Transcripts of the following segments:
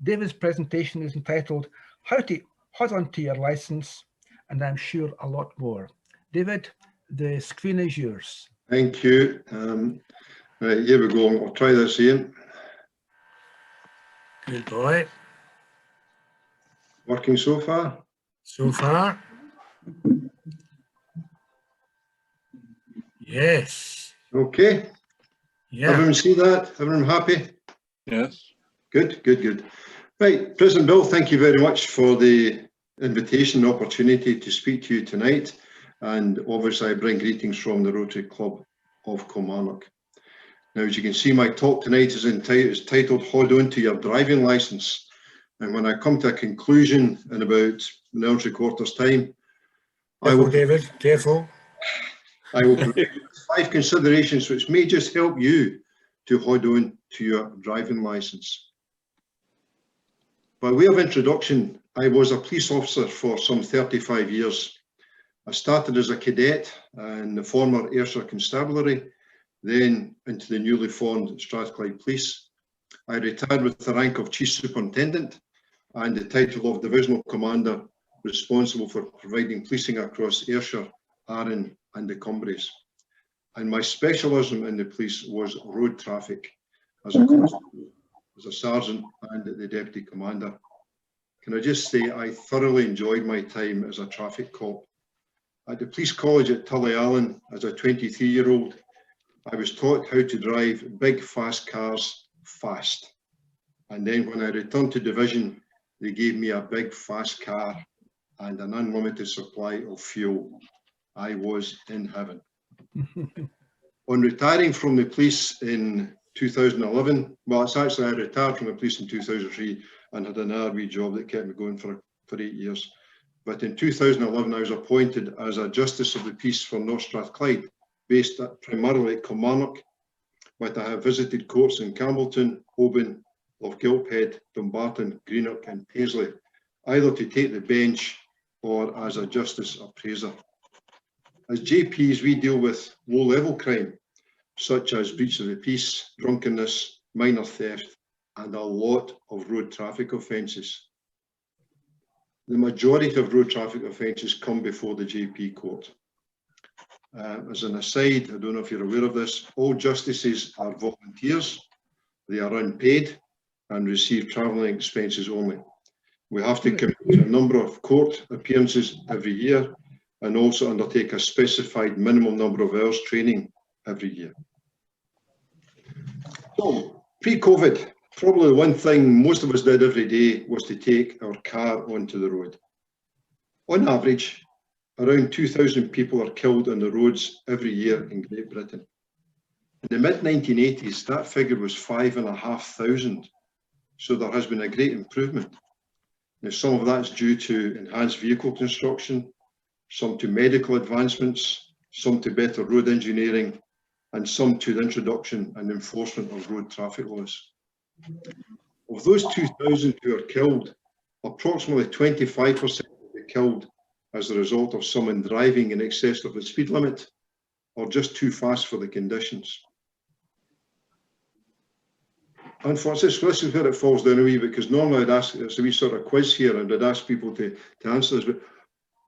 David's presentation is entitled How to Hold On to Your License, and I'm sure a lot more. David, the screen is yours. Thank you. Right, here we go. I'll try this here. Good boy. Working so far? So far. Yes. Okay. Yeah. Everyone see that? Everyone happy? Yes. Good, good, good. Right, President Bill, thank you very much for the invitation, opportunity to speak to you tonight. And obviously I bring greetings from the Rotary Club of Kilmarnock. Now, as you can see, my talk tonight is titled Hold On to Your Driving Licence. And when I come to a conclusion in about an 3/4 time, Careful, David, careful. I will provide 5 considerations which may just help you to hold on to your driving licence. By way of introduction, I was a police officer for some 35 years. I started as a cadet in the former Ayrshire Constabulary, then into the newly formed Strathclyde Police. I retired with the rank of Chief Superintendent and the title of Divisional Commander, responsible for providing policing across Ayrshire, Arran and the Cumbries. And my specialism in the police was road traffic as a constable, as a sergeant and the deputy commander. Can I just say I thoroughly enjoyed my time as a traffic cop. At the police college at Tullyallen, as a 23-year-old, I was taught how to drive big fast cars fast. And then when I returned to division, they gave me a big fast car and an unlimited supply of fuel. I was in heaven. On retiring from the police in 2011, well, it's actually I retired from the police in 2003 and had an RV job that kept me going for 8 years. But in 2011, I was appointed as a Justice of the Peace for North Strathclyde, based primarily at Kilmarnock, but I have visited courts in Campbelltown, Oban, Lochgilphead, Dumbarton, Greenock and Paisley, either to take the bench or as a justice appraiser. As JPs, we deal with low-level crime, such as breach of the peace, drunkenness, minor theft, and a lot of road traffic offences. The majority of road traffic offences come before the JP court. As an aside, I don't know if you're aware of this, all justices are volunteers. They are unpaid and receive travelling expenses only. We have to commit to a number of court appearances every year and also undertake a specified minimum number of hours training every year. So, pre-COVID, probably the one thing most of us did every day was to take our car onto the road. On average, around 2,000 people are killed on the roads every year in Great Britain. In the mid-1980s, that figure was 5,500, so there has been a great improvement. Now, some of that is due to enhanced vehicle construction, some to medical advancements, some to better road engineering, and some to the introduction and enforcement of road traffic laws. Of those 2,000 who are killed, approximately 25% will be killed as a result of someone driving in excess of the speed limit or just too fast for the conditions. Unfortunately, this is where it falls down a wee bit, because normally I'd ask, it's a wee sort of quiz here, and I'd ask people to answer this, but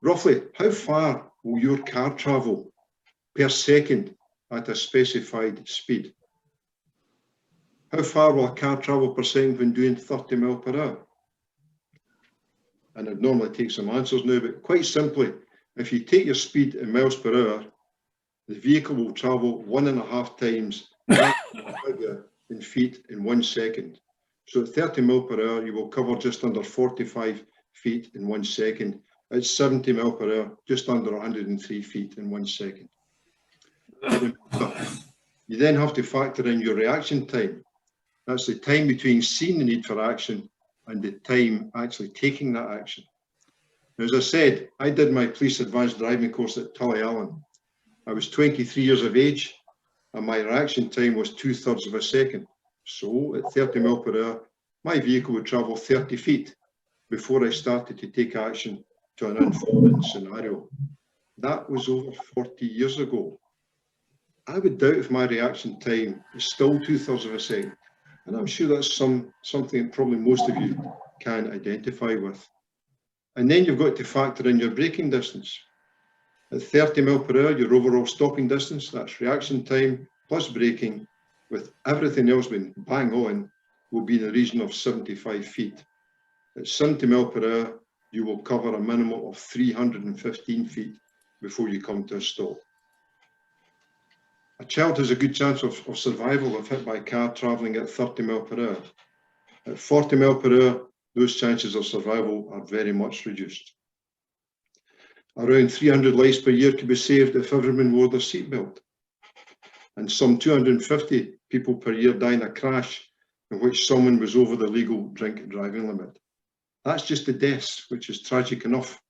roughly, how far will your car travel per second at a specified speed? How far will a car travel per second when doing 30 miles per hour? And I'd normally take some answers now, but quite simply, if you take your speed in miles per hour, the vehicle will travel 1.5 times that figure in feet in 1 second. So at 30 miles per hour, you will cover just under 45 feet in 1 second. At 70 miles per hour, just under 103 feet in 1 second. You then have to factor in your reaction time. That's the time between seeing the need for action and the time actually taking that action. Now, as I said, I did my police advanced driving course at Tullyallen. I was 23 years of age and my reaction time was 2/3 of a second. So at 30 miles per hour, my vehicle would travel 30 feet before I started to take action to an unfolding scenario. That was over 40 years ago. I would doubt if my reaction time is still 2/3 of a second. And I'm sure that's something probably most of you can identify with. And then you've got to factor in your braking distance. At 30 mile per hour, your overall stopping distance, that's reaction time plus braking, with everything else being bang on, will be in the region of 75 feet. At 70 mile per hour, you will cover a minimum of 315 feet before you come to a stop. A child has a good chance of survival if hit by a car travelling at 30 mile per hour. At 40 mile per hour, those chances of survival are very much reduced. Around 300 lives per year could be saved if everyone wore their seatbelt. And some 250 people per year die in a crash in which someone was over the legal drink driving limit. That's just the deaths, which is tragic enough.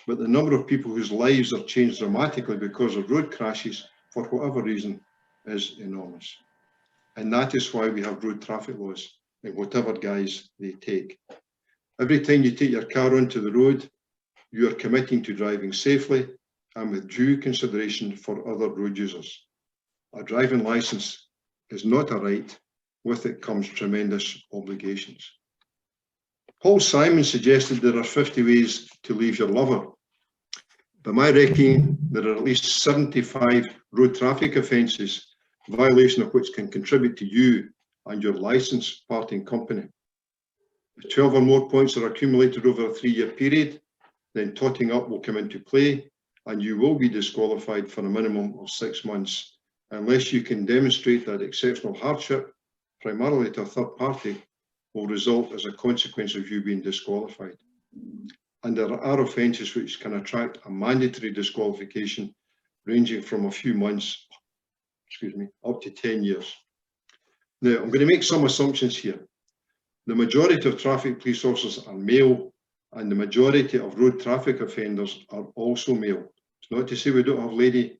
But the number of people whose lives are changed dramatically because of road crashes, for whatever reason, is enormous. And that is why we have road traffic laws in whatever guise they take. Every time you take your car onto the road, you are committing to driving safely and with due consideration for other road users. A driving licence is not a right, with it comes tremendous obligations. Paul Simon suggested there are 50 ways to leave your lover. By my reckoning, there are at least 75 road traffic offences, violation of which can contribute to you and your licence parting company. If 12 or more points are accumulated over a 3-year period, then totting up will come into play and you will be disqualified for a minimum of 6 months unless you can demonstrate that exceptional hardship, primarily to a third party, will result as a consequence of you being disqualified. And there are offences which can attract a mandatory disqualification ranging from a few months, up to 10 years. Now, I'm going to make some assumptions here. The majority of traffic police officers are male, and the majority of road traffic offenders are also male. It's not to say we don't have lady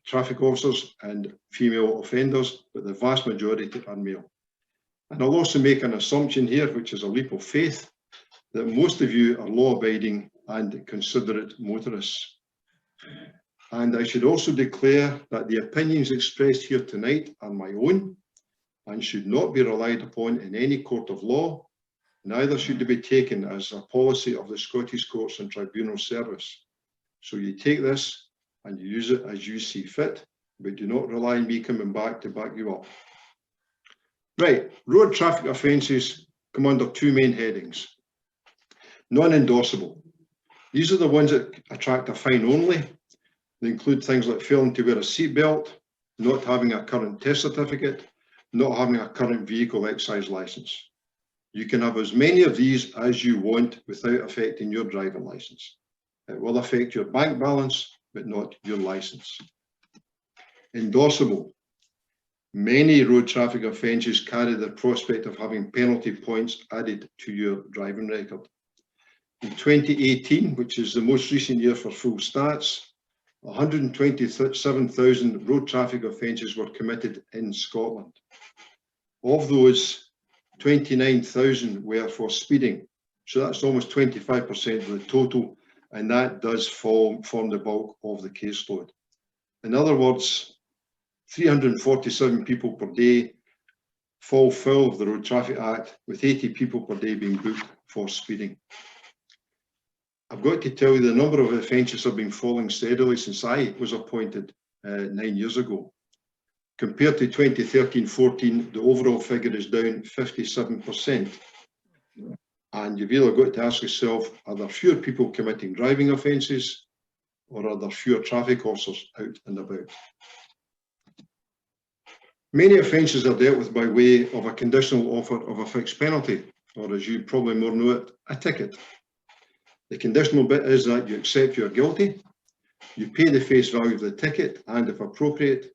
traffic officers and female offenders, but the vast majority are male. And I'll also make an assumption here, which is a leap of faith, that most of you are law-abiding and considerate motorists. And I should also declare that the opinions expressed here tonight are my own and should not be relied upon in any court of law, neither should they be taken as a policy of the Scottish Courts and Tribunal Service. So you take this and you use it as you see fit, but do not rely on me coming back to back you up. Right, road traffic offences come under 2 main headings. Non-endorsable. These are the ones that attract a fine only. They include things like failing to wear a seatbelt, not having a current test certificate, not having a current vehicle excise licence. You can have as many of these as you want without affecting your driving licence. It will affect your bank balance, but not your licence. Endorsable. Many road traffic offences carry the prospect of having penalty points added to your driving record. In 2018, which is the most recent year for full stats, 127,000 road traffic offences were committed in Scotland. Of those, 29,000 were for speeding. So that's almost 25% of the total, and that does form the bulk of the caseload. In other words, 347 people per day fall foul of the Road Traffic Act, with 80 people per day being booked for speeding. I've got to tell you, the number of offences have been falling steadily since I was appointed 9 years ago. Compared to 2013-14, the overall figure is down 57%. And you've either got to ask yourself, are there fewer people committing driving offences, or are there fewer traffic officers out and about? Many offences are dealt with by way of a conditional offer of a fixed penalty, or as you probably more know it, a ticket. The conditional bit is that you accept you're guilty, you pay the face value of the ticket, and if appropriate,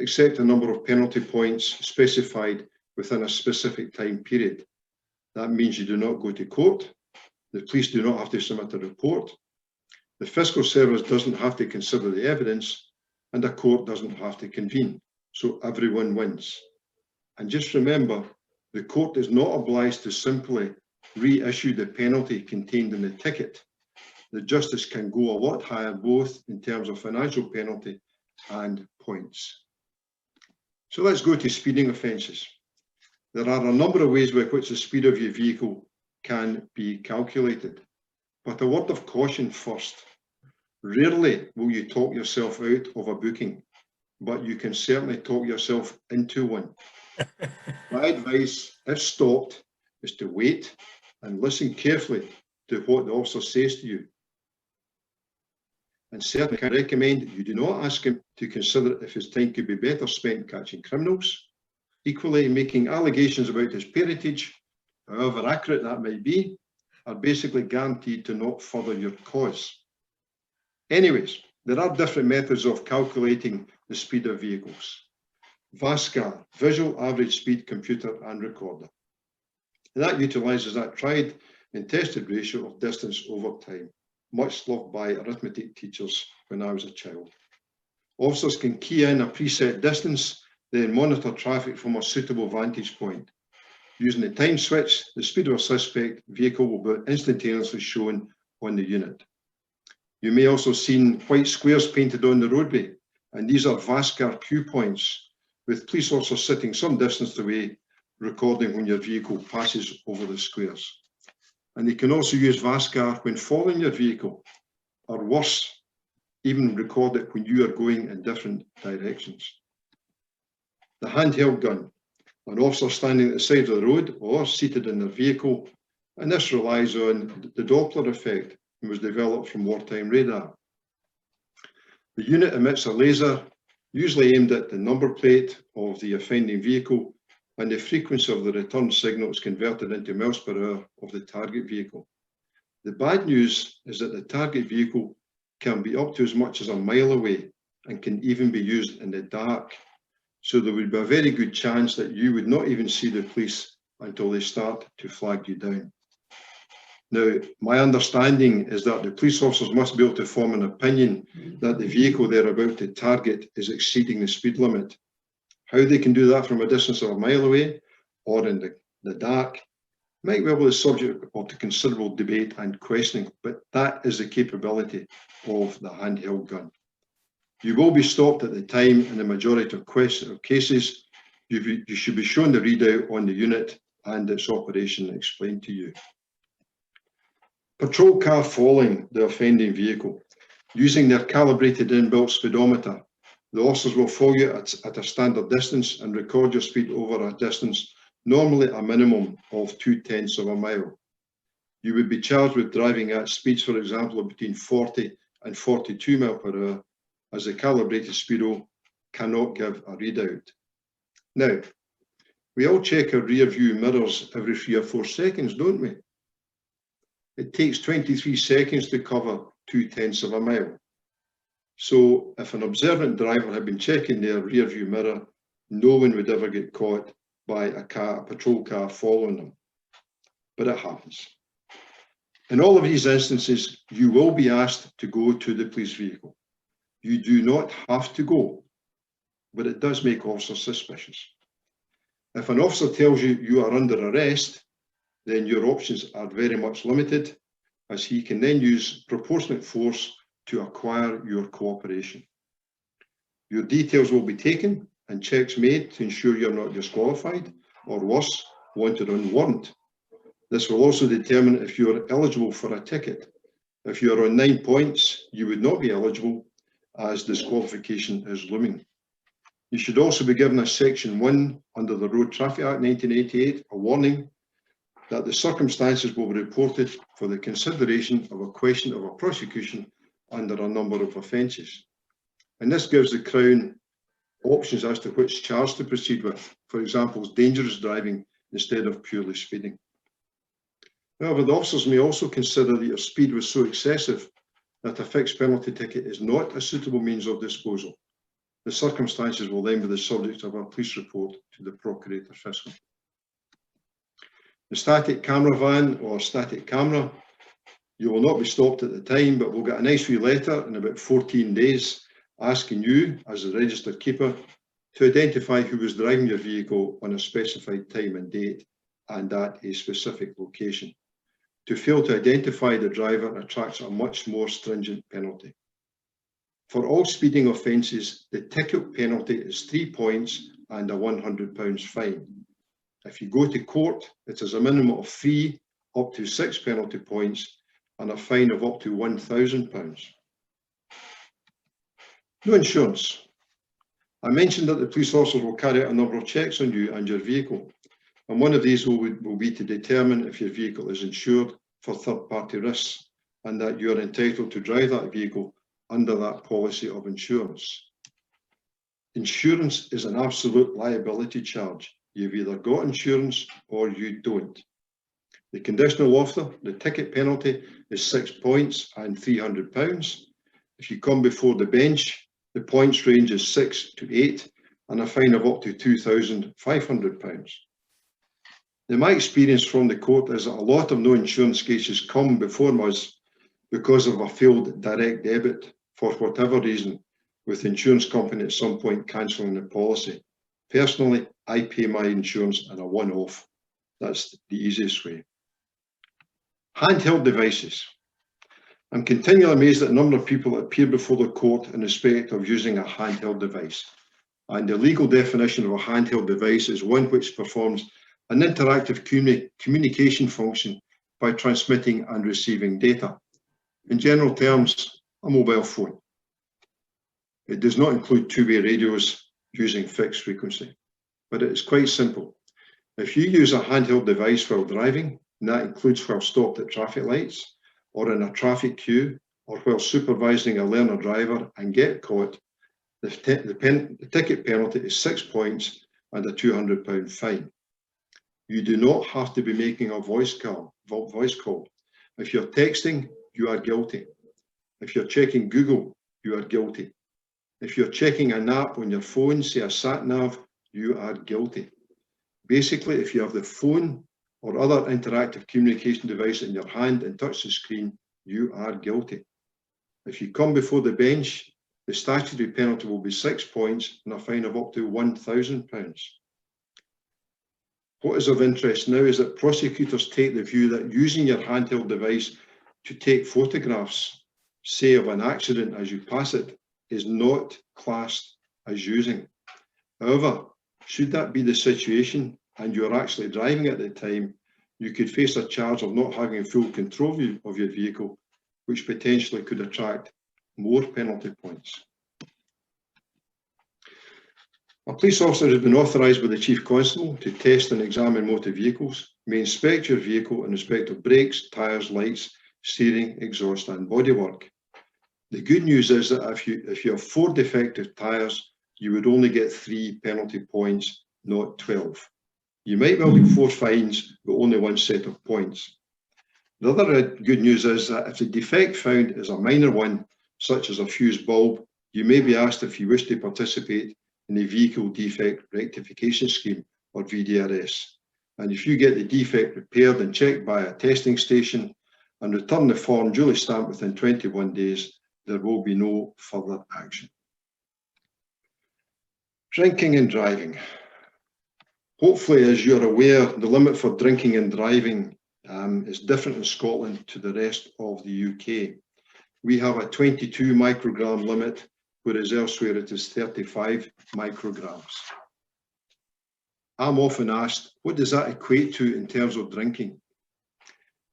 accept a number of penalty points specified within a specific time period. That means you do not go to court, the police do not have to submit a report, the fiscal service doesn't have to consider the evidence, and a court doesn't have to convene. So everyone wins. And just remember, the court is not obliged to simply reissue the penalty contained in the ticket. The justice can go a lot higher, both in terms of financial penalty and points. So let's go to speeding offences. There are a number of ways by which the speed of your vehicle can be calculated. But a word of caution first. Rarely will you talk yourself out of a booking, but you can certainly talk yourself into one. My advice, if stopped, is to wait and listen carefully to what the officer says to you. And certainly I recommend you do not ask him to consider if his time could be better spent catching criminals. Equally, making allegations about his parentage, however accurate that might be, are basically guaranteed to not further your cause. Anyways, there are different methods of calculating the speed of vehicles. VASCAR, Visual Average Speed Computer and Recorder. And that utilises that tried and tested ratio of distance over time, much loved by arithmetic teachers when I was a child. Officers can key in a preset distance, then monitor traffic from a suitable vantage point. Using the time switch, the speed of a suspect vehicle will be instantaneously shown on the unit. You may also see white squares painted on the roadway, and these are VASCAR cue points, with police officers sitting some distance away, recording when your vehicle passes over the squares. And they can also use VASCAR when following your vehicle, or worse, even record it when you are going in different directions. The handheld gun, an officer standing at the side of the road or seated in their vehicle, and this relies on the Doppler effect and was developed from wartime radar. The unit emits a laser, usually aimed at the number plate of the offending vehicle, and the frequency of the return signal is converted into miles per hour of the target vehicle. The bad news is that the target vehicle can be up to as much as a mile away and can even be used in the dark. So there would be a very good chance that you would not even see the police until they start to flag you down. Now, my understanding is that the police officers must be able to form an opinion that the vehicle they're about to target is exceeding the speed limit. How they can do that from a distance of a mile away or in the dark might well be the subject of the considerable debate and questioning, but that is the capability of the handheld gun. You will be stopped at the time in the majority of cases. You should be shown the readout on the unit and its operation explained to you. Patrol car following the offending vehicle. Using their calibrated inbuilt speedometer, the officers will follow you at a standard distance and record your speed over a distance, normally a minimum of 0.2 of a mile. You would be charged with driving at speeds, for example, of between 40 and 42 miles per hour, as the calibrated speedo cannot give a readout. Now, we all check our rear view mirrors every 3 or 4 seconds, don't we? It takes 23 seconds to cover 0.2 of a mile. So if an observant driver had been checking their rear view mirror, no one would ever get caught by a patrol car following them. But it happens. In all of these instances, you will be asked to go to the police vehicle. You do not have to go, but it does make officers suspicious. If an officer tells you you are under arrest, then your options are very much limited, as he can then use proportionate force to acquire your cooperation. Your details will be taken and checks made to ensure you're not disqualified, or worse, wanted on warrant. This will also determine if you are eligible for a ticket. If you are on 9 points, you would not be eligible, as disqualification is looming. You should also be given a Section 1 under the Road Traffic Act 1988, a warning that the circumstances will be reported for the consideration of a question of a prosecution under a number of offences. And this gives the Crown options as to which charge to proceed with, for example, dangerous driving instead of purely speeding. However, the officers may also consider that your speed was so excessive that a fixed penalty ticket is not a suitable means of disposal. The circumstances will then be the subject of a police report to the Procurator Fiscal. The static camera van or static camera, you will not be stopped at the time, but we'll get a nice wee letter in about 14 days asking you, as the registered keeper, to identify who was driving your vehicle on a specified time and date and at a specific location. To fail to identify the driver attracts a much more stringent penalty. For all speeding offences, the ticket penalty is 3 points and a £100 fine. If you go to court, it is a minimum of 3 up to 6 penalty points and a fine of up to £1,000. No insurance. I mentioned that the police officers will carry out a number of checks on you and your vehicle, and one of these will be to determine if your vehicle is insured for third-party risks and that you are entitled to drive that vehicle under that policy of insurance. Insurance is an absolute liability charge. You've either got insurance or you don't. The conditional offer, the ticket penalty is 6 points and £300. If you come before the bench, the points range is 6 to 8 and a fine of up to £2,500. Now, my experience from the court is that a lot of no insurance cases come before us because of a failed direct debit for whatever reason, with the insurance company at some point cancelling the policy. Personally, I pay my insurance in a one-off. That's the easiest way. Handheld devices. I'm continually amazed at the number of people that appear before the court in respect of using a handheld device. And the legal definition of a handheld device is one which performs an interactive communication function by transmitting and receiving data. In general terms, a mobile phone. It does not include two-way radios using fixed frequency, but it is quite simple. If you use a handheld device while driving, and that includes while stopped at traffic lights, or in a traffic queue, or while supervising a learner driver and get caught, the ticket penalty is 6 points and a £200 fine. You do not have to be making a voice call. If you're texting, you are guilty. If you're checking Google, you are guilty. If you're checking an app on your phone, say a sat nav, you are guilty. Basically, if you have the phone or other interactive communication device in your hand and touch the screen, you are guilty. If you come before the bench, the statutory penalty will be 6 points and a fine of up to £1,000. What is of interest now is that prosecutors take the view that using your handheld device to take photographs, say of an accident as you pass it, is not classed as using. However, should that be the situation and you are actually driving at the time, you could face a charge of not having full control of your vehicle, which potentially could attract more penalty points. A police officer has been authorised by the Chief Constable to test and examine motor vehicles, may inspect your vehicle in respect of brakes, tyres, lights, steering, exhaust and bodywork. The good news is that if you have 4 defective tyres, you would only get 3 penalty points, not 12. You might well get 4 fines, but only 1 set of points. The other good news is that if the defect found is a minor one, such as a fused bulb, you may be asked if you wish to participate in the Vehicle Defect Rectification Scheme, or VDRS. And if you get the defect repaired and checked by a testing station and return the form duly stamped within 21 days, there will be no further action. Drinking and driving. Hopefully, as you're aware, the limit for drinking and driving is different in Scotland to the rest of the UK. We have a 22 microgram limit, whereas elsewhere it is 35 micrograms. I'm often asked, what does that equate to in terms of drinking?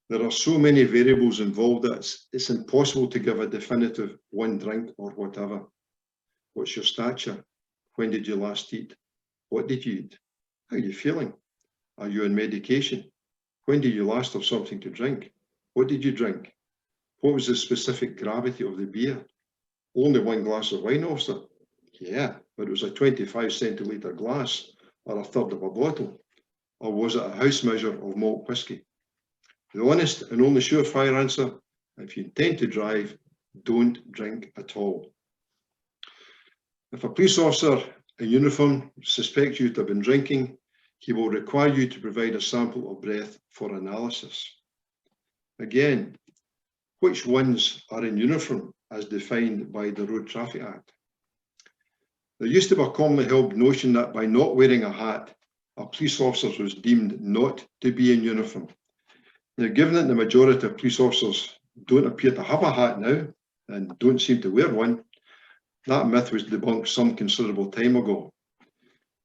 There are so many variables involved that it's impossible to give a definitive 1 drink or whatever. What's your stature? When did you last eat? What did you eat? How are you feeling? Are you on medication? When did you last have something to drink? What did you drink? What was the specific gravity of the beer? Only 1 glass of wine, officer? Yeah, but it was a 25 centilitre glass, or a third of a bottle. Or was it a house measure of malt whisky? The honest and only surefire answer, if you intend to drive, don't drink at all. If a police officer in uniform suspects you to have been drinking, he will require you to provide a sample of breath for analysis. Again, which ones are in uniform as defined by the Road Traffic Act? There used to be a commonly held notion that by not wearing a hat, a police officer was deemed not to be in uniform. Now, given that the majority of police officers don't appear to have a hat now and don't seem to wear one, that myth was debunked some considerable time ago.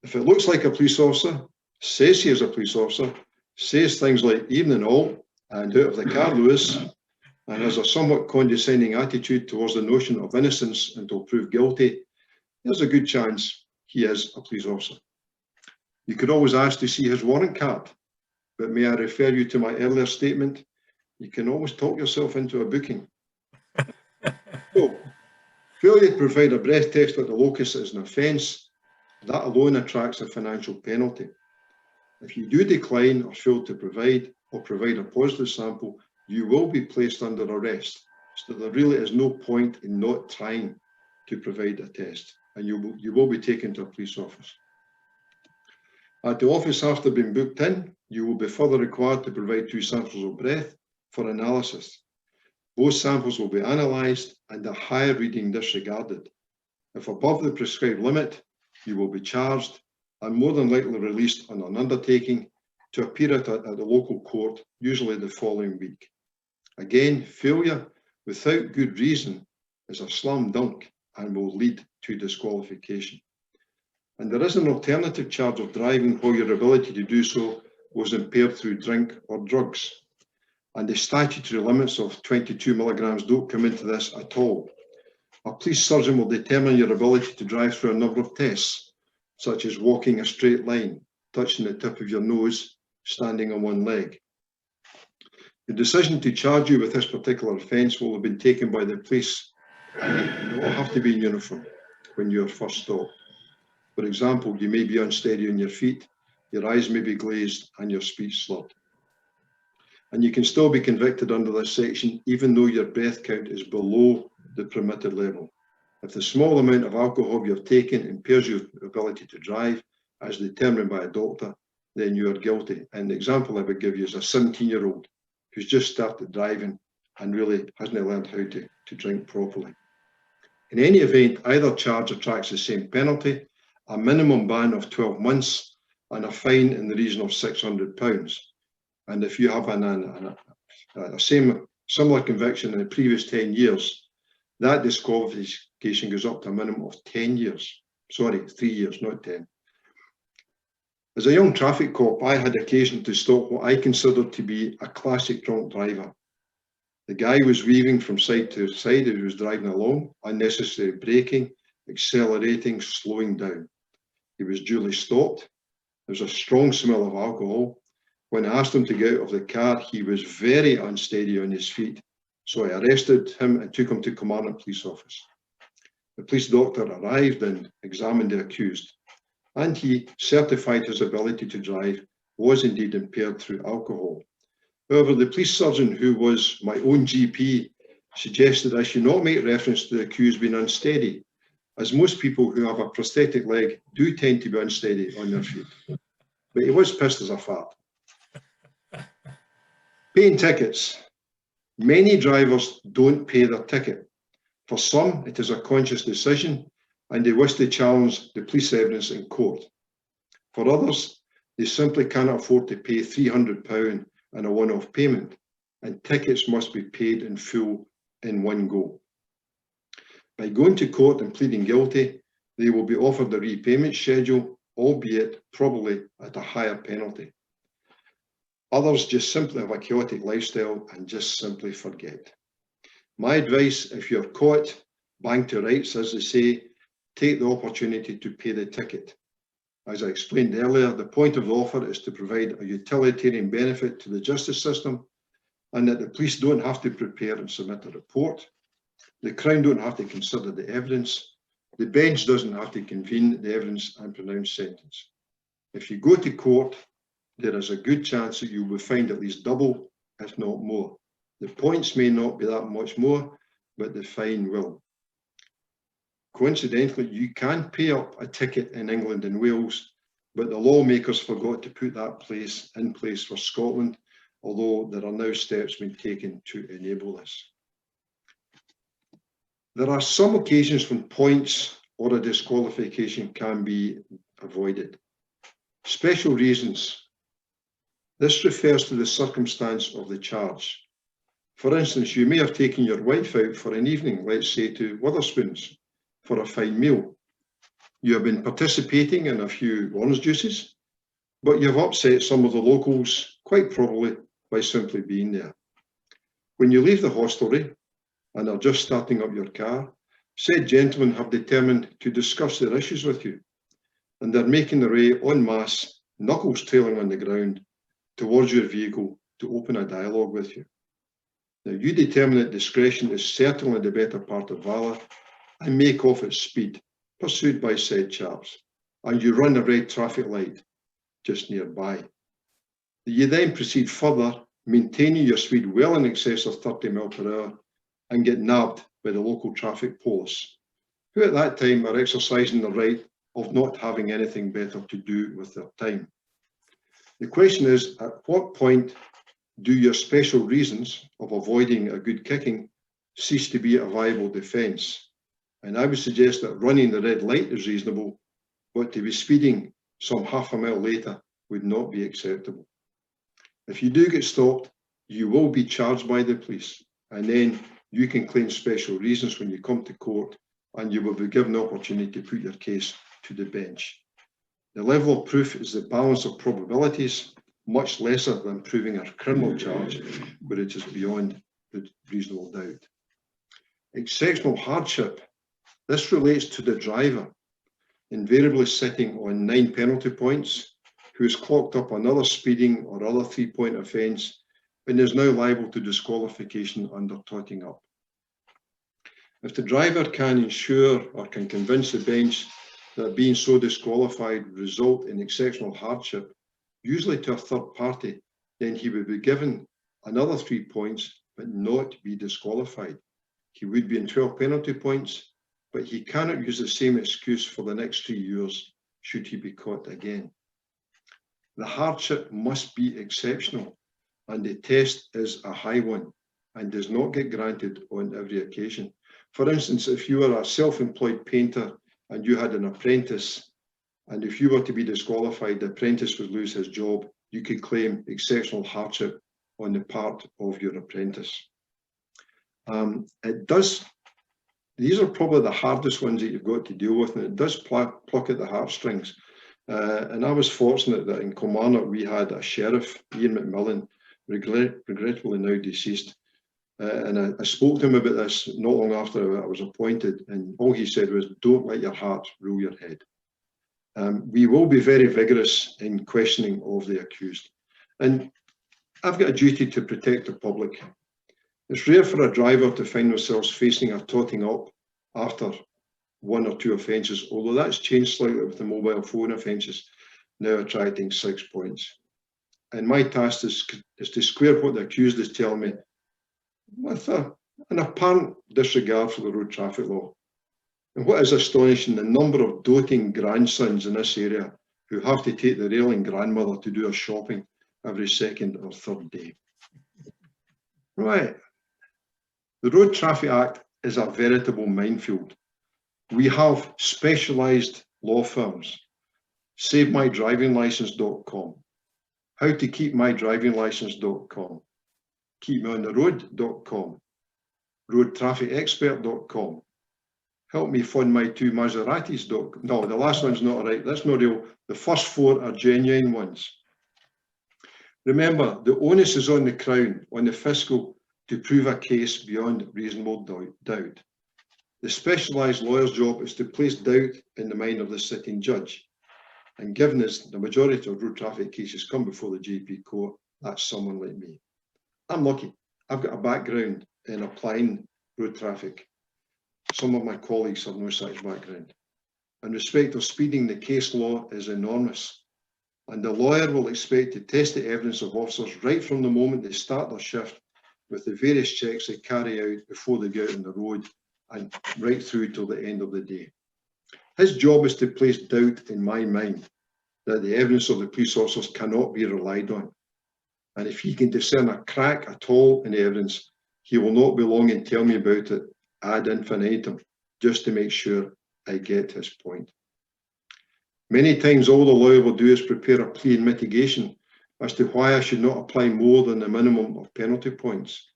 If it looks like a police officer, says he is a police officer, says things like "evening all" and "out of the car, Lewis," and has a somewhat condescending attitude towards the notion of innocence until proved guilty, there's a good chance he is a police officer. You could always ask to see his warrant card, but may I refer you to my earlier statement? You can always talk yourself into a booking. So, failure to provide a breath test at the locus is an offence. That alone attracts a financial penalty. If you do decline or fail to provide or provide a positive sample, you will be placed under arrest. So there really is no point in not trying to provide a test, and you will be taken to a police office. At the office after being booked in, you will be further required to provide 2 samples of breath for analysis. Both samples will be analysed and a higher reading disregarded. If above the prescribed limit, you will be charged and more than likely released on an undertaking to appear at the local court, usually the following week. Again, failure without good reason is a slam dunk and will lead to disqualification. And there is an alternative charge of driving where your ability to do so was impaired through drink or drugs. And the statutory limits of 22 milligrams don't come into this at all. A police surgeon will determine your ability to drive through a number of tests, such as walking a straight line, touching the tip of your nose, standing on one leg. The decision to charge you with this particular offence will have been taken by the police, and you don't have to be in uniform when you are first stopped. For example, you may be unsteady on your feet, your eyes may be glazed, and your speech slurred. And you can still be convicted under this section, even though your breath count is below the permitted level. If the small amount of alcohol you have taken impairs your ability to drive, as determined by a doctor, then you are guilty. And the example I would give you is a 17-year-old who's just started driving and really hasn't learned how to drink properly. In any event, either charge attracts the same penalty, a minimum ban of 12 months and a fine in the region of £600. And if you have a similar conviction in the previous 10 years, that disqualification goes up to a minimum of 10 years. Sorry, 3 years, not 10. As a young traffic cop, I had occasion to stop what I considered to be a classic drunk driver. The guy was weaving from side to side as he was driving along, unnecessary braking, accelerating, slowing down. He was duly stopped. There was a strong smell of alcohol. When I asked him to get out of the car, he was very unsteady on his feet. So I arrested him and took him to Kilmarnock Police Office. The police doctor arrived and examined the accused, and he certified his ability to drive was indeed impaired through alcohol. However, the police surgeon, who was my own GP, suggested I should not make reference to the accused being unsteady, as most people who have a prosthetic leg do tend to be unsteady on their feet. But he was pissed as a fart. Paying tickets. Many drivers don't pay their ticket. For some, it is a conscious decision and they wish to challenge the police evidence in court. For others, they simply cannot afford to pay £300 and a one-off payment, and tickets must be paid in full in one go. By going to court and pleading guilty, they will be offered a repayment schedule, albeit probably at a higher penalty. Others just simply have a chaotic lifestyle and just simply forget. My advice, if you're caught, bang to rights, as they say, take the opportunity to pay the ticket. As I explained earlier, the point of the offer is to provide a utilitarian benefit to the justice system, and that the police don't have to prepare and submit a report. The Crown don't have to consider the evidence. The bench doesn't have to convene the evidence and pronounce sentence. If you go to court, there is a good chance that you will find at least double, if not more. The points may not be that much more, but the fine will. Coincidentally, you can pay up a ticket in England and Wales, but the lawmakers forgot to put that in place for Scotland, although there are now steps being taken to enable this. There are some occasions when points or a disqualification can be avoided. Special reasons. This refers to the circumstance of the charge. For instance, you may have taken your wife out for an evening, let's say to Wetherspoons, for a fine meal. You have been participating in a few orange juices. but you've upset some of the locals, quite probably by simply being there. When you leave the hostelry and are just starting up your car, said gentlemen have determined to discuss their issues with you, and they're making their way en masse, knuckles trailing on the ground, towards your vehicle to open a dialogue with you. Now you determine that discretion is certainly the better part of valour and make off at speed, pursued by said chaps, and you run a red traffic light just nearby. You then proceed further, maintaining your speed well in excess of 30 mph, and get nabbed by the local traffic police, who at that time are exercising the right of not having anything better to do with their time. The question is, at what point do your special reasons of avoiding a good kicking cease to be a viable defence? And I would suggest that running the red light is reasonable, but to be speeding some half a mile later would not be acceptable. If you do get stopped, you will be charged by the police, and then you can claim special reasons when you come to court, and you will be given the opportunity to put your case to the bench. The level of proof is the balance of probabilities, much lesser than proving a criminal charge, where it is beyond the reasonable doubt. Exceptional hardship. This relates to the driver, invariably sitting on 9 penalty points, who has clocked up another speeding or other 3-point offence and is now liable to disqualification under totting up. If the driver can ensure or can convince the bench that being so disqualified would result in exceptional hardship, usually to a third party, then he would be given another 3 points but not be disqualified. He would be in 12 penalty points, but he cannot use the same excuse for the next 3 years should he be caught again. The hardship must be exceptional, and the test is a high one and does not get granted on every occasion. For instance, if you were a self-employed painter and you had an apprentice, and if you were to be disqualified, the apprentice would lose his job, you could claim exceptional hardship on the part of your apprentice. These are probably the hardest ones that you've got to deal with, and it does pluck at the heartstrings. And I was fortunate that in Kilmarnock we had a sheriff, Ian McMillan, regretfully now deceased, and I spoke to him about this not long after I was appointed, and all he said was, don't let your heart rule your head. We will be very vigorous in questioning of the accused, and I've got a duty to protect the public. It's rare for a driver to find themselves facing a totting up after 1 or 2 offences, although that's changed slightly with the mobile phone offences now attracting 6 points. And my task is to square what the accused is telling me with an apparent disregard for the road traffic law. And what is astonishing, the number of doting grandsons in this area who have to take their ailing grandmother to do her shopping every second or third day. Right. The Road Traffic Act is a veritable minefield. We have specialised law firms, SaveMyDrivingLicense.com, HowToKeepMyDrivingLicense.com, KeepMeOnTheRoad.com, RoadTrafficExpert.com, HelpMeFundMy2Maseratis.com. No, the last one's not right. That's not real. The first 4 are genuine ones. Remember, the onus is on the Crown, on the fiscal, to prove a case beyond reasonable doubt. The specialised lawyer's job is to place doubt in the mind of the sitting judge. And given as the majority of road traffic cases come before the GP court, that's someone like me. I'm lucky. I've got a background in applying road traffic. Some of my colleagues have no such background. In respect of speeding, the case law is enormous. And the lawyer will expect to test the evidence of officers right from the moment they start their shift with the various checks they carry out before they get out on the road and right through till the end of the day. His job is to place doubt in my mind that the evidence of the police officers cannot be relied on. And if he can discern a crack at all in the evidence, he will not be long in telling me about it ad infinitum, just to make sure I get his point. Many times all the lawyer will do is prepare a plea in mitigation as to why I should not apply more than the minimum of penalty points.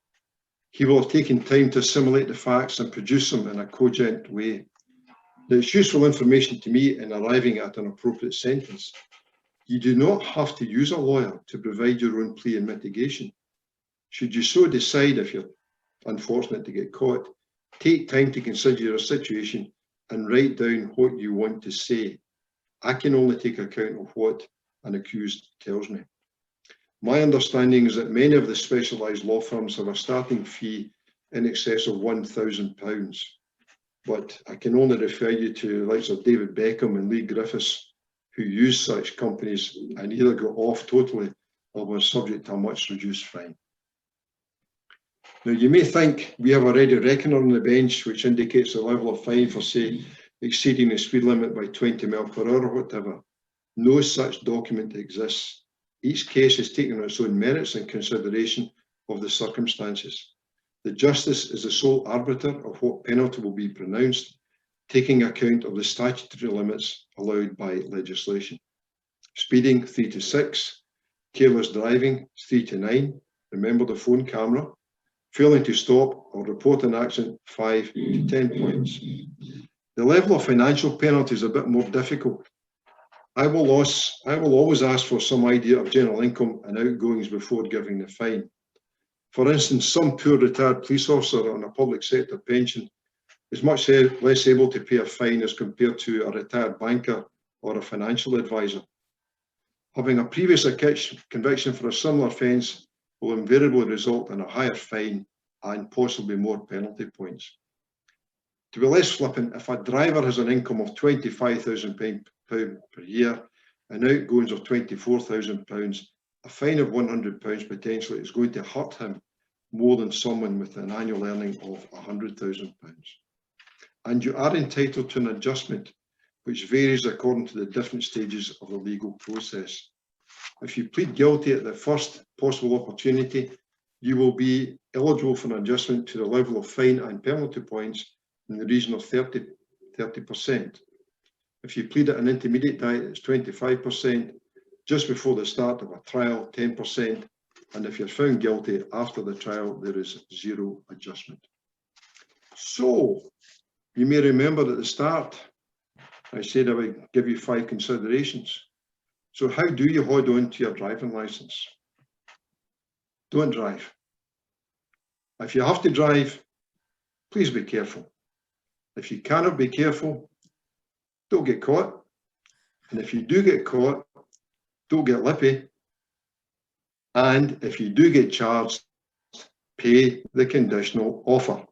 He will have taken time to assimilate the facts and produce them in a cogent way. Now, it's useful information to me in arriving at an appropriate sentence. You do not have to use a lawyer to provide your own plea and mitigation. Should you so decide, if you're unfortunate to get caught, take time to consider your situation and write down what you want to say. I can only take account of what an accused tells me. My understanding is that many of the specialised law firms have a starting fee in excess of £1,000, but I can only refer you to the likes of David Beckham and Lee Griffiths, who use such companies and either got off totally or were subject to a much reduced fine. Now, you may think we have already a reckoner on the bench which indicates the level of fine for, say, exceeding the speed limit by 20 miles per hour or whatever. No such document exists. Each case is taken on its own merits and consideration of the circumstances. The Justice is the sole arbiter of what penalty will be pronounced, taking account of the statutory limits allowed by legislation. Speeding 3 to 6, careless driving 3 to 9, remember the phone camera, failing to stop or report an accident 5 to 10 points. The level of financial penalty is a bit more difficult. I will always ask for some idea of general income and outgoings before giving the fine. For instance, some poor retired police officer on a public sector pension is much less able to pay a fine as compared to a retired banker or a financial advisor. Having a previous conviction for a similar offence will invariably result in a higher fine and possibly more penalty points. To be less flippant, if a driver has an income of £25,000 per year and outgoings of £24,000, a fine of £100 potentially is going to hurt him more than someone with an annual earning of £100,000. And you are entitled to an adjustment, which varies according to the different stages of the legal process. If you plead guilty at the first possible opportunity, you will be eligible for an adjustment to the level of fine and penalty points in the region of 30%. If you plead at an intermediate diet, it's 25%, just before the start of a trial, 10%, and if you're found guilty after the trial, there is zero adjustment. So, you may remember at the start, I said I would give you 5 considerations. So how do you hold on to your driving licence? Don't drive. If you have to drive, please be careful. If you cannot be careful, don't get caught. And if you do get caught, don't get lippy. And if you do get charged, pay the conditional offer.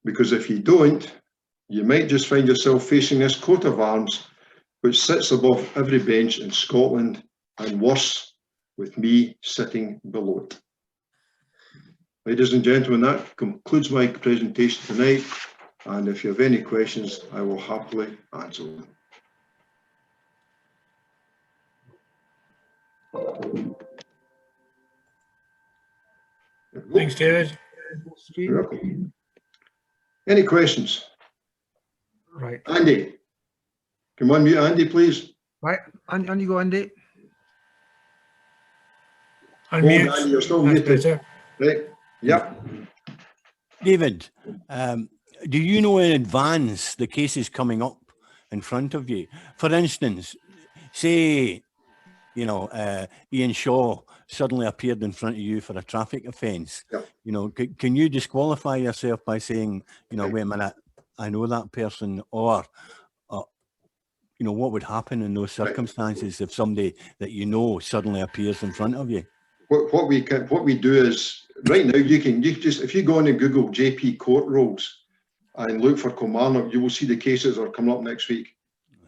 Because if you don't, you might just find yourself facing this coat of arms which sits above every bench in Scotland, and worse, with me sitting below it. Ladies and gentlemen, that concludes my presentation tonight, and if you have any questions, I will happily answer them. Thanks, David. You're welcome. Any questions? Right. Andy, come on, mute Andy, please. Right, on you go, Andy. Unmute. Andy, you're still That's muted. better. Right, yep. David, do you know in advance the cases coming up in front of you? For instance, say, you know, Ian Shaw suddenly appeared in front of you for a traffic offence. Yep. You know, can you disqualify yourself by saying, you know, wait a minute, I know that person, or you know, what would happen in those circumstances if somebody that you know suddenly appears in front of you? What we do is, right now, you just, if you go on and Google JP court rolls and look for Kilmarnock, you will see the cases that are coming up next week,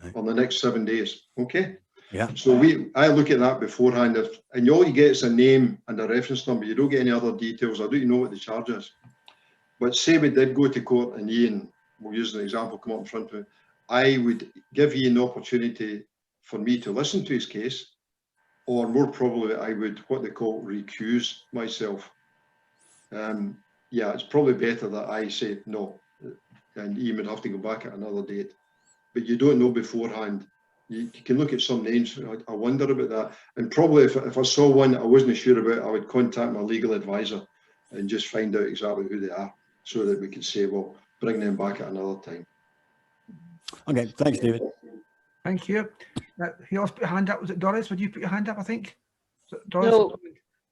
right, or the next 7 days. Okay. Yeah. So I look at that beforehand, and all you get is a name and a reference number. You don't get any other details. I don't know what the charge is. But say we did go to court and Ian, we'll use an example, come up in front of me, I would give Ian the opportunity for me to listen to his case, or more probably I would, what they call, recuse myself. Yeah, it's probably better that I say no, and Ian would have to go back at another date. But you don't know beforehand. You can look at some names. I wonder about that. And probably if I saw one I wasn't sure about, I would contact my legal advisor and just find out exactly who they are, so that we could say, well, bring them back at another time. Okay, thanks, David. Thank you. Who else put your hand up? Was it Doris? Would you put your hand up, I think? Doris?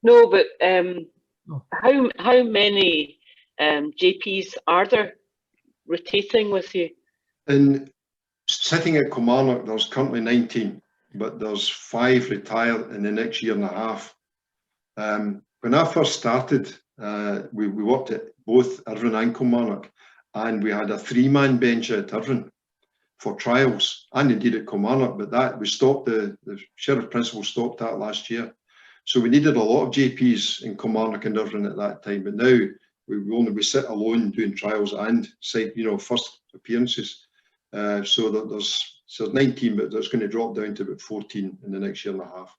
No, but No. how many JPs are there rotating with you? And sitting at Kilmarnock, there's currently 19, but there's 5 retire in the next year and a half. When I first started, we worked at both Irvine and Kilmarnock, and we had a 3-man bench at Irvine for trials, and indeed at Kilmarnock, but that we stopped, the Sheriff Principal stopped that last year. So we needed a lot of JPs in Kilmarnock and Irvine at that time, but now we sit alone doing trials and first appearances. So there's 19, but that's going to drop down to about 14 in the next year and a half.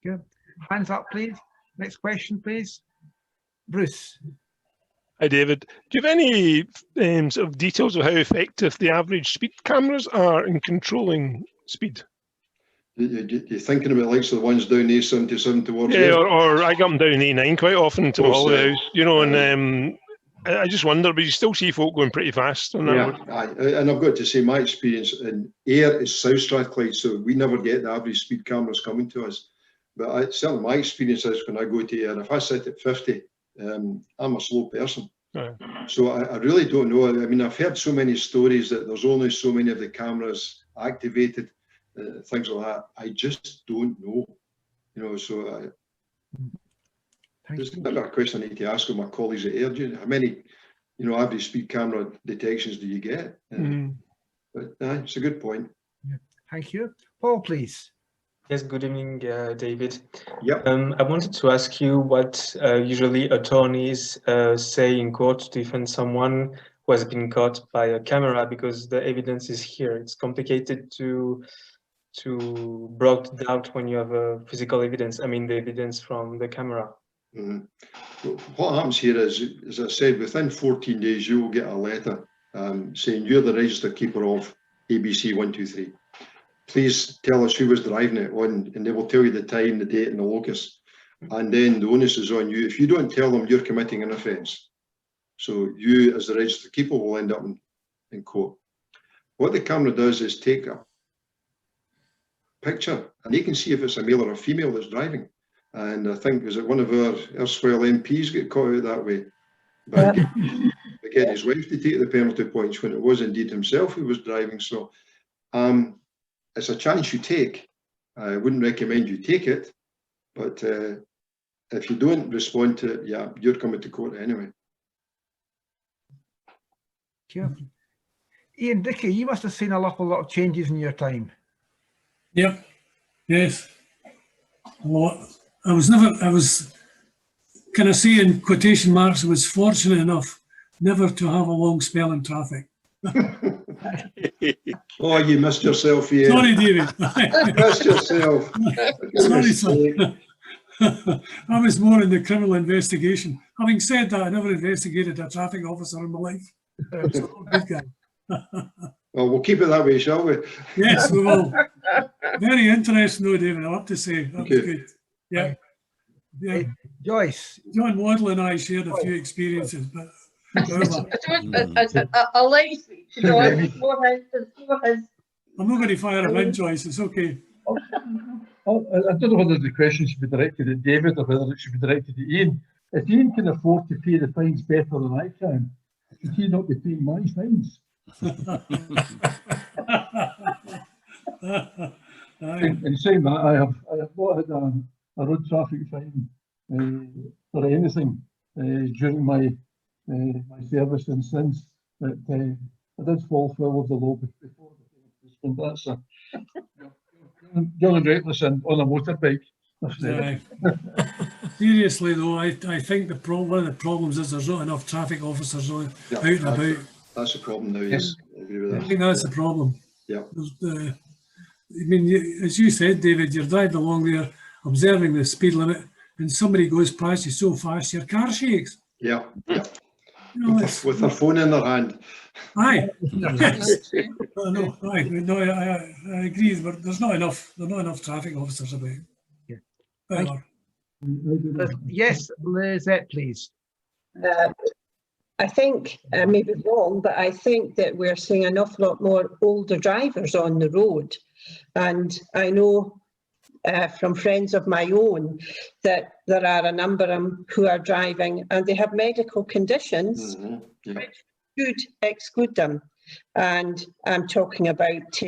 Good. Hands up, please. Next question, please. Bruce. Hi, David. Do you have any sort of details of how effective the average speed cameras are in controlling speed? You're thinking about likes of the ones down A77 towards yeah, or I come down A9 quite often to Holiday House, and I just wonder, but you still see folk going pretty fast on that one. And I've got to say, my experience in Ayr is South Strathclyde, so we never get the average speed cameras coming to us. But certainly my experience is when I go to Ayr, if I sit at 50, I'm a slow person. Right. So I really don't know. I mean, I've heard so many stories that there's only so many of the cameras activated, things like that. I just don't know. So there's another question I need to ask of my colleagues at Ayr. How many, average speed camera detections do you get? But it's a good point. Yeah. Thank you. Paul, please. Yes, good evening, David. Yep. I wanted to ask you what usually attorneys say in court to defend someone who has been caught by a camera, because the evidence is here. It's complicated to block doubt when you have physical evidence. I mean, the evidence from the camera. Well, what happens here is, as I said, within 14 days, you will get a letter saying you're the registered keeper of ABC 123. Please tell us who was driving it on, and they will tell you the time, the date, and the locus. And then the onus is on you. If you don't tell them, you're committing an offence. So you, as the registered keeper, will end up in court. What the camera does is take a picture, and they can see if it's a male or a female that's driving. And I think, was it one of our erstwhile MPs got caught out that way? But again, his wife to take the penalty points when it was indeed himself who was driving. So it's a chance you take. I wouldn't recommend you take it, but if you don't respond to it, yeah, you're coming to court anyway. Sure. Ian Dickey, you must have seen an awful lot of changes in your time. Yep. Yes. A lot. I was, can I say in quotation marks, I was fortunate enough never to have a long spell in traffic. Oh, you missed yourself, yeah. Sorry, David. You missed yourself. Sorry, son. I was more in the criminal investigation. Having said that, I never investigated a traffic officer in my life. So, good guy. Well, we'll keep it that way, shall we? Yes, we will. Very interesting, though, David, I have to say. That was good. Yeah. Yeah. Hey, Joyce. John Waddle and I shared a few experiences, but a light speech, I'm not going to fire him in, Joyce. It's okay. I don't know whether the question should be directed at David or whether it should be directed at Ian. If Ian can afford to pay the fines better than I can, should he not be paying my fines? In saying that, I have not had a road traffic fine for anything during my service and since, but I did fall foul of the law before. And that's young and reckless and on a motorbike. Seriously though, I think one of the problems is there's not enough traffic officers out and about. That's the problem now, yes. I agree with that. I think that's the problem. Yeah. I mean, as you said, David, you're driving along there, observing the speed limit, and somebody goes past you so fast, your car shakes. Yeah, yeah. You know, with their phone in their hand. Aye. Yes. No, I agree, but there's not enough traffic officers about. Yeah. Yes, Lizette, please. I think, I may be wrong, but I think that we're seeing an awful lot more older drivers on the road. And I know from friends of my own that there are a number of them who are driving and they have medical conditions which should exclude them. And I'm talking about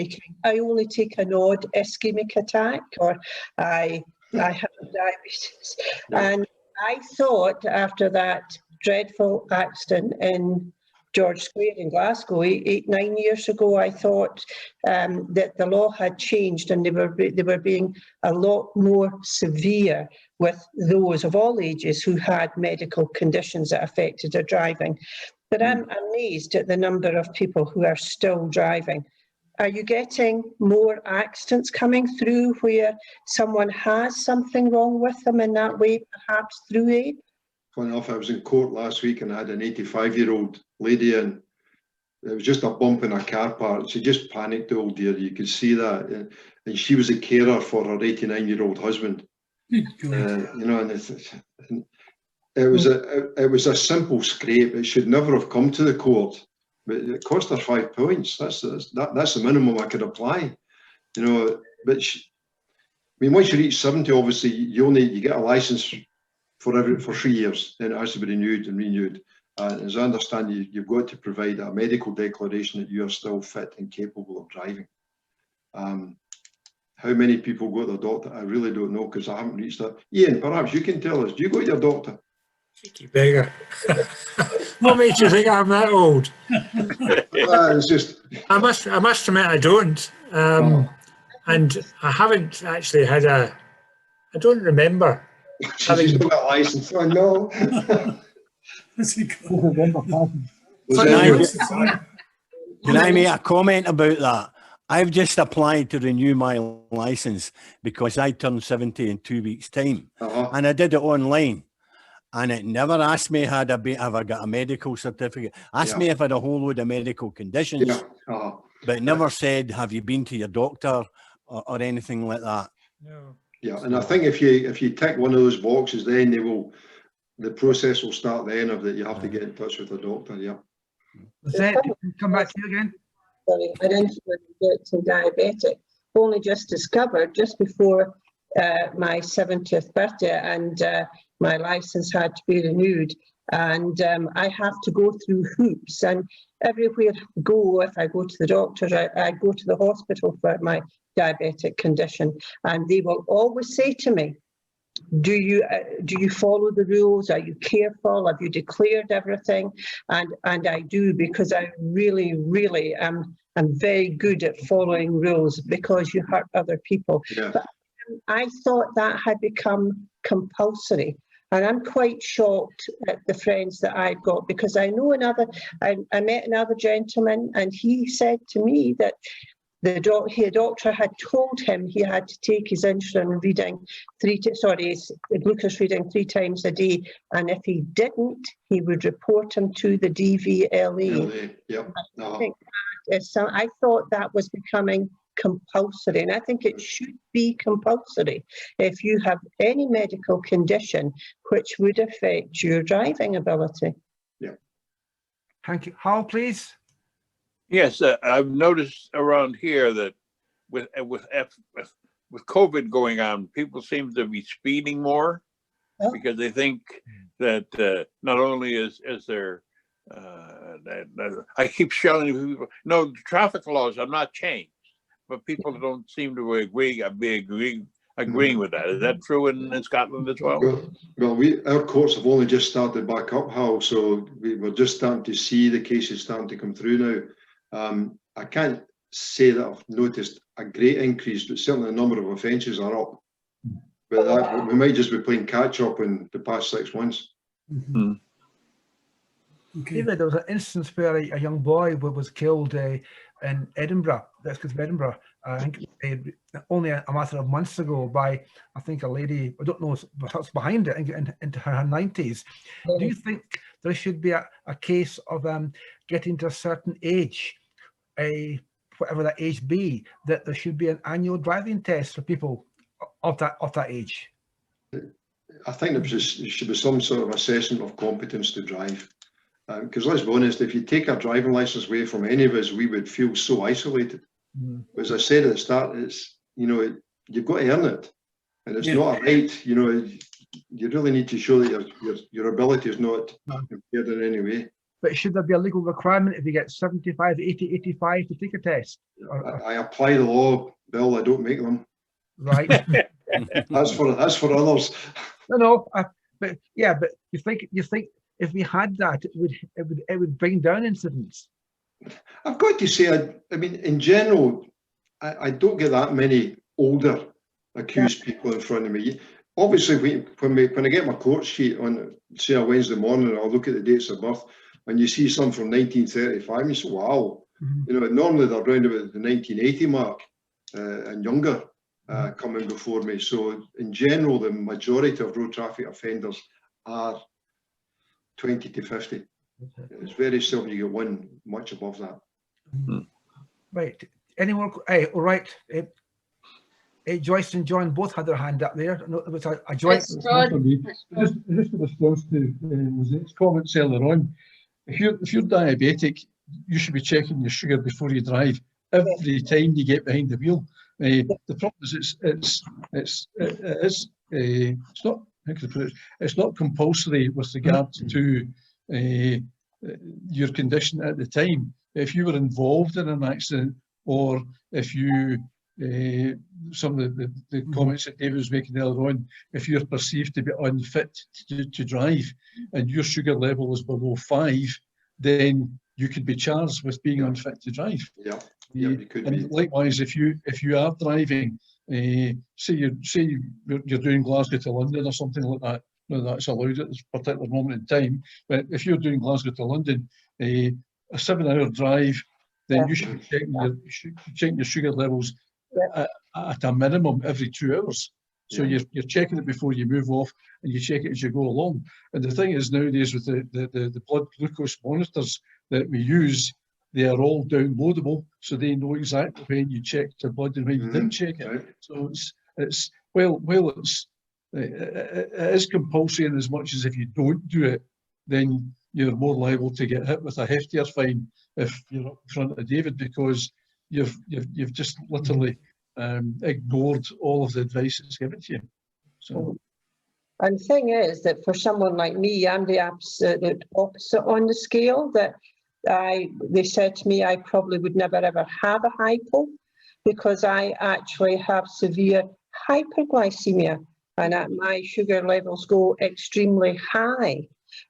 I only take an odd ischemic attack, or I have diabetes. And I thought after that dreadful accident in George Square in Glasgow 9 years ago, I thought that the law had changed and they were being a lot more severe with those of all ages who had medical conditions that affected their driving. But I'm amazed at the number of people who are still driving. Are you getting more accidents coming through where someone has something wrong with them in that way, perhaps through age? Funny enough, I was in court last week and I had an 85-year-old lady in. It was just a bump in a car park. She just panicked, the old dear. You could see that. And she was a carer for her 89-year-old husband. You know, and it was a simple scrape. It should never have come to the court. But it cost her 5 points. That's the minimum I could apply. You know, but I mean, once you reach 70, obviously you get a license for 3 years, and it has to be renewed and renewed. As I understand, you've got to provide a medical declaration that you are still fit and capable of driving. How many people go to the doctor? I really don't know, because I haven't reached that. Ian, perhaps you can tell us. Do you go to your doctor? Cheeky beggar. What makes you think I'm that old? It's just. I must admit I don't. And I haven't actually had I don't remember. She's got a license. Oh no. Can I make a comment about that? I've just applied to renew my license because I turned 70 in 2 weeks' time, and I did it online. And it never asked me have I got a medical certificate. Asked me if I had a whole load of medical conditions, but it never said, have you been to your doctor or anything like that. No. Yeah, and I think if you tick one of those boxes, then the process will start then of that you have to get in touch with the doctor. Yeah. Zed, come back to you again. Sorry, I didn't get to diabetic. Only just discovered just before my 70th birthday, and my license had to be renewed. And I have to go through hoops, and everywhere I go, if I go to the doctor, I go to the hospital for my diabetic condition, and they will always say to me, do you follow the rules? Are you careful? Have you declared everything? And I do, because I really am very good at following rules, because you hurt other people. Yeah. But I thought that had become compulsory. And I'm quite shocked at the friends that I've got, because I know I met another gentleman, and he said to me that the doctor had told him he had to take his insulin reading his glucose reading 3 times a day, and if he didn't, he would report him to the DVLA. Yep. I think I thought that was becoming compulsory, and I think it should be compulsory if you have any medical condition which would affect your driving ability. Yeah. Thank you. Hal, please. Yes, I've noticed around here that with COVID going on, people seem to be speeding more because they think that not only is there. I keep showing people, no, the traffic laws have not changed, but people don't seem to agreeing with that. Is that true in Scotland as well? Well, our courts have only just started back up, Hal, so we're just starting to see the cases starting to come through now. I can't say that I've noticed a great increase, but certainly the number of offences are up. But we might just be playing catch up in the past 6 months. Mm-hmm. Okay. David, there was an instance where a young boy was killed in Edinburgh, that's because of Edinburgh, I think only a matter of months ago, by, I think, a lady, I don't know what's behind it, into her 90s. Do you think there should be a case of getting to a certain age, whatever that age be, that there should be an annual driving test for people of that age? I think there should be some sort of assessment of competence to drive. Because let's be honest, if you take our driving license away from any of us, we would feel so isolated. As I said at the start, it's, you know, you've got to earn it, and it's not a right. You know, you really need to show that your ability is not impaired in any way. But should there be a legal requirement if you get 75, 80, 85 to take a test? I apply the law, Bill. I don't make them. Right. That's for others. No. But yeah, but you think if we had that, it would bring down incidents. I've got to say, I mean, in general, I don't get that many older accused people in front of me. Obviously, when I get my court sheet on, say, a Wednesday morning, I'll look at the dates of birth, and you see some from 1935, you say, wow. You know, normally they're around about the 1980 mark and younger coming before me. So in general, the majority of road traffic offenders are 20 to 50. It's very seldom you get one much above that. Right. Any more? Hey, all right. Joyce and John both had their hand up there. No, it was a joint. Just a response to Rosette's comments earlier on. If you're diabetic, you should be checking your sugar before you drive every time you get behind the wheel. The problem is it's not compulsory with regard to your condition at the time. If you were involved in an accident, or if you some of the comments that David was making earlier on, if you're perceived to be unfit to drive and your sugar level is below 5, then you could be charged with being unfit to drive. Yeah, you could and be. Likewise, if you are driving, say you're doing Glasgow to London or something like that. No, that's allowed at this particular moment in time. But if you're doing Glasgow to London, a 7-hour drive, then you should be checking your sugar levels at a minimum every 2 hours. So you're checking it before you move off, and you check it as you go along. And the thing is, nowadays with the blood glucose monitors that we use, they are all downloadable, so they know exactly when you checked your blood and when you didn't check it. Right. So it is compulsory in as much as if you don't do it, then you're more liable to get hit with a heftier fine if you're up in front of David, because you've just literally ignored all of the advice that's given to you. So. And the thing is that for someone like me, I'm the absolute opposite on the scale. That they said to me I probably would never ever have a hypo, because I actually have severe hyperglycemia, and my sugar levels go extremely high.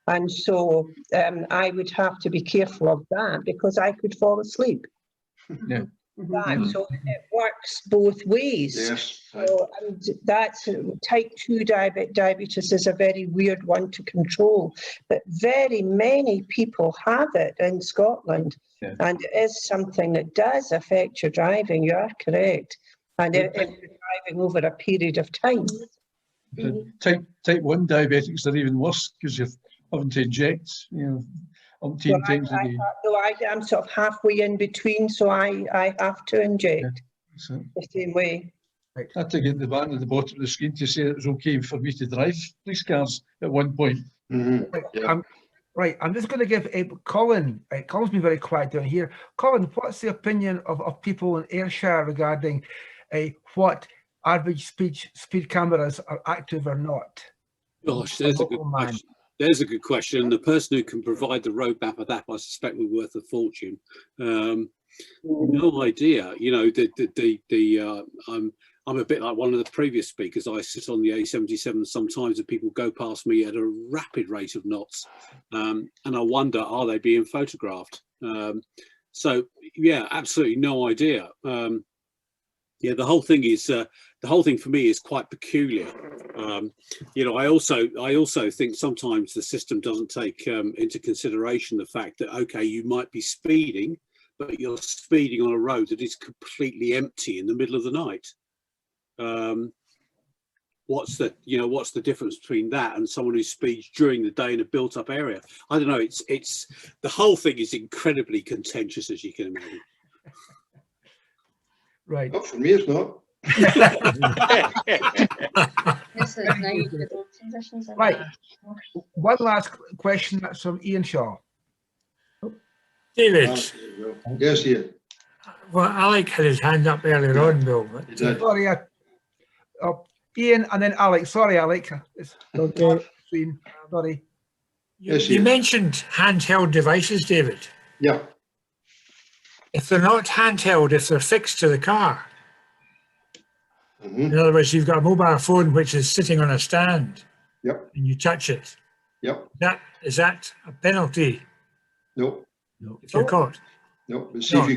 And so I would have to be careful of that, because I could fall asleep. Yeah. So it works both ways. Yes. So, and that's type 2 diabetes is a very weird one to control, but very many people have it in Scotland, and it is something that does affect your driving. You are correct, and if you're driving over a period of time. Type 1 diabetics are even worse, because you're having to inject, umpteen times a day. No, I'm sort of halfway in between, so I have to inject the same way. I had to get the button at the bottom of the screen to say it was okay for me to drive police cars at one point. Right, I'm just going to give Colin. Colin's been very quiet down here. Colin, what's the opinion of people in Ayrshire regarding what average speed cameras are active or not? Gosh, there's a good question. There's a good question. The person who can provide the roadmap of that, I suspect, will be worth a fortune. No idea. I'm a bit like one of the previous speakers. I sit on the A77 sometimes, and people go past me at a rapid rate of knots, and I wonder, are they being photographed? So yeah, absolutely no idea. The whole thing for me is quite peculiar. I also think sometimes the system doesn't take into consideration the fact that, okay, you might be speeding, but you're speeding on a road that is completely empty in the middle of the night. What's the difference between that and someone who speeds during the day in a built-up area? I don't know. It's the whole thing is incredibly contentious, as you can imagine. Right. Not for me, it's not. Right. One last question. That's from Ian Shaw. David, Yes, Ian. well, Alec had his hand up earlier on, Bill. But, He did. Sorry, Ian and then Alec. Sorry, Alec. It's Okay. sorry. Yes, you Ian. mentioned handheld devices, David. Yeah. If they're not handheld, if they're fixed to the car, Mhm. in other words, you've got a mobile phone which is sitting on a stand, Yep. and you touch it. Yep. Is that a penalty No. if you're caught? No. But see if you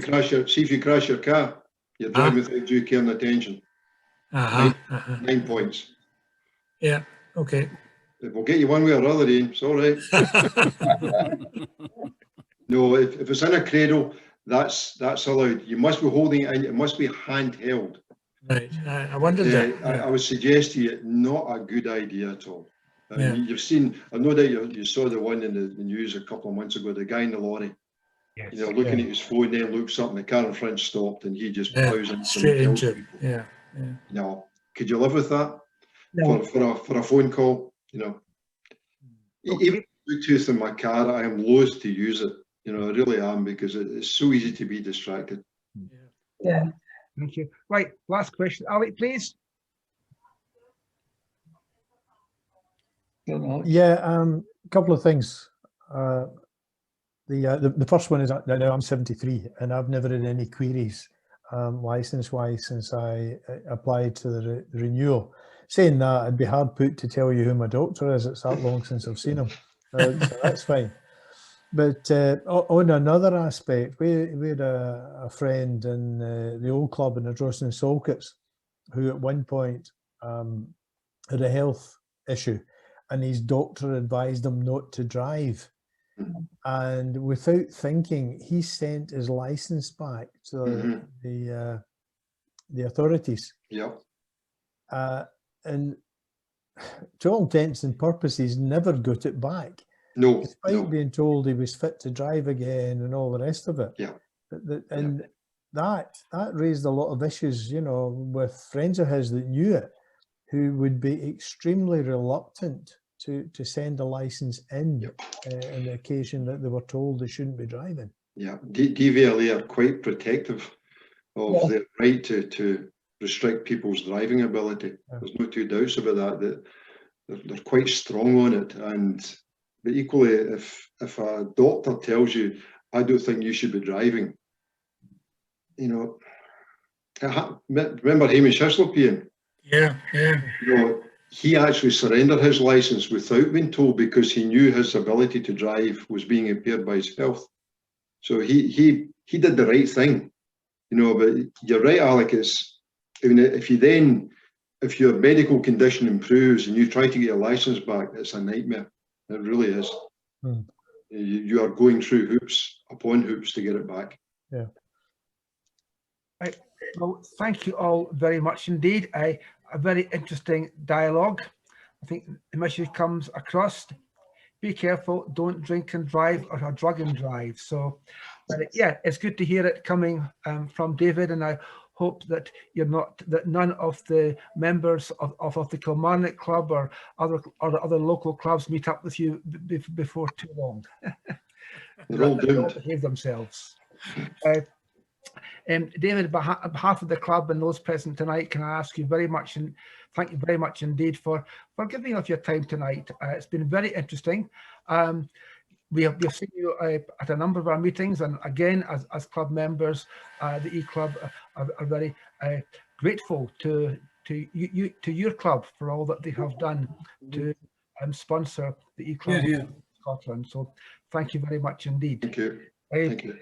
crash your car, you're driving without due care and attention. 9 points. Yeah. Okay. We'll get you one way or other, Ian. It's all right. No, if it's in a cradle, that's allowed. You must be holding it in. It must be handheld. Right. I wondered that. I would suggest to you, not a good idea at all. Yeah. You've seen, I know that you saw the one in the news a couple of months ago, the guy in the lorry, Yes. looking at his phone, then looks up and the car in front stopped and he just plows into Straight and kills into people. yeah. No, could you live with that? No. For a phone call, Even Bluetooth in my car, I am loath to use it. I really am, because it's so easy to be distracted. Yeah. Thank you. Right, last question. Alec, please. Yeah, a couple of things. The first one is that now I'm 73 and I've never had any queries license-wise since I applied to the renewal. Saying that, I'd be hard put to tell you who my doctor is. It's that long since I've seen him. So that's fine. But on another aspect, we had a friend in the old club in the Johnstone Salkets who at one point had a health issue and his doctor advised him not to drive. And without thinking, he sent his license back to the authorities. Yep. And to all intents and purposes, never got it back. No. Despite being told he was fit to drive again and all the rest of it. Yeah. And that raised a lot of issues, with friends of his that knew it, who would be extremely reluctant to send a license in on the occasion that they were told they shouldn't be driving. Yeah, DVLA are quite protective of their right to restrict people's driving ability. There's no two doubts about that. They're quite strong on it. But equally, if a doctor tells you, I don't think you should be driving, remember Hamish Hislop, Ian? Yeah. He actually surrendered his license without being told because he knew his ability to drive was being impaired by his health. So he did the right thing, but you're right, Alec, if your medical condition improves and you try to get your license back, it's a nightmare. It really is. You are going through hoops upon hoops to get it back. Yeah. Right. Well, thank you all very much indeed. A very interesting dialogue. I think the message comes across. Be careful, don't drink and drive or drug and drive. So it's good to hear it coming from David, and I hope that none of the members of the Kilmarnock Club or other local clubs meet up with you before too long. They're all doomed. Behave themselves. David, on behalf of the club and those present tonight, can I ask you very much, and thank you very much indeed for giving us your time tonight. It's been very interesting. We've seen you at a number of our meetings, and again, as club members, the E-Club are very grateful to your club for all that they have done to sponsor the E-Club in Scotland. So thank you very much indeed. Thank you. Thank you.